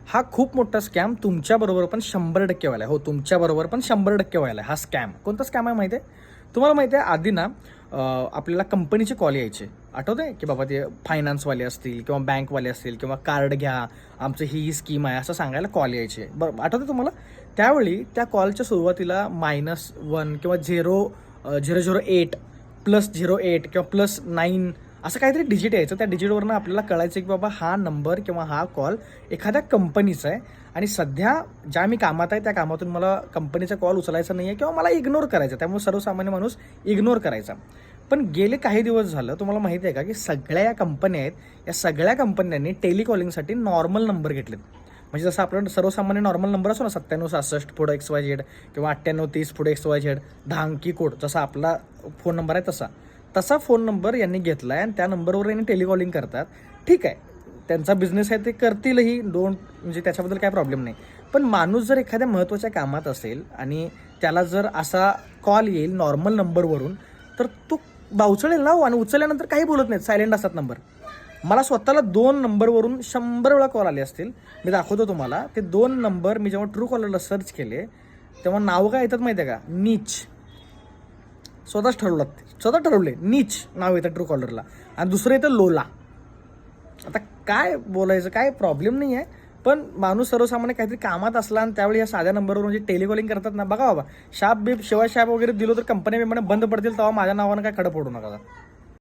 हा खूप मोठा स्कॅम तुमच्याबरोबर पण 100% व्हायला आहे. हो, तुमच्याबरोबर पण 100% व्हायला आहे हा स्कॅम. कोणता स्कॅम आहे माहिती आहे? तुम्हाला माहिती आहे आधी ना आपल्याला कंपनीचे कॉल यायचे. आठवतंय की बाबा ते फायनान्सवाले असतील किंवा बँकवाले असतील किंवा कार्ड घ्या, आमचं ही स्कीम आहे असं सांगायला कॉल यायचे. बरं आठवतं तुम्हाला? त्यावेळी त्या कॉलच्या सुरुवातीला -1 किंवा 008 +08 किंवा +9 असं काहीतरी डिजिट यायचं. त्या डिजिटवरनं आपल्याला कळायचं की बाबा हा नंबर किंवा हा कॉल एखाद्या कंपनीचा आहे आणि सध्या ज्या मी कामात आहे त्या कामातून मला कंपनीचा कॉल उचलायचा नाही आहे किंवा मला इग्नोर करायचा. त्यामुळे सर्वसामान्य माणूस इग्नोर करायचा. पण गेले काही दिवस झालं तुम्हाला माहिती आहे का की सगळ्या या कंपन्या आहेत, या सगळ्या कंपन्यांनी टेलिकॉलिंगसाठी नॉर्मल नंबर घेतलेत. म्हणजे जसं आपल्याला सर्वसामान्य नॉर्मल नंबर असतो ना 9766 पुढे XYZ किंवा 9830 पुढे XYZ 10 अंकी कोड जसा आपला फोन नंबर आहे तसा फोन नंबर यांनी घेतला आहे आणि त्या नंबरवर यांनी टेलिकॉलिंग करतात. ठीक आहे, त्यांचा बिझनेस आहे ते करतीलही, म्हणजे त्याच्याबद्दल काय प्रॉब्लेम नाही. पण माणूस जर एखाद्या महत्त्वाच्या कामात असेल आणि त्याला जर असा कॉल येईल नॉर्मल नंबरवरून तर तो बावचळेल ना आणि उचलल्यानंतर काही बोलत नाहीत, सायलेंट असतात नंबर. मला स्वतःला 2 नंबरवरून 100 वेळा कॉल आले असतील. मी दाखवतो तुम्हाला ते 2 नंबर. मी जेव्हा ट्रू कॉलरला सर्च केले तेव्हा नाव काय येतात माहिती आहे का? नीच. स्वतः ठरवले नीच नाव येतं ट्रू कॉलरला आणि दुसरं येतं लोला. आता काय बोलायचं, काय प्रॉब्लेम नाही आहे. पण माणूस सर्वसामान्य काहीतरी कामात असला आणि त्यावेळी या साध्या नंबरवर म्हणजे टेलिकॉलिंग करतात ना, बघा बाबा शाप बीप शिवाय शाप वगैरे दिलो तर कंपनी बंद पडतील, तेव्हा माझ्या नावानं काय खडं फोडू नका.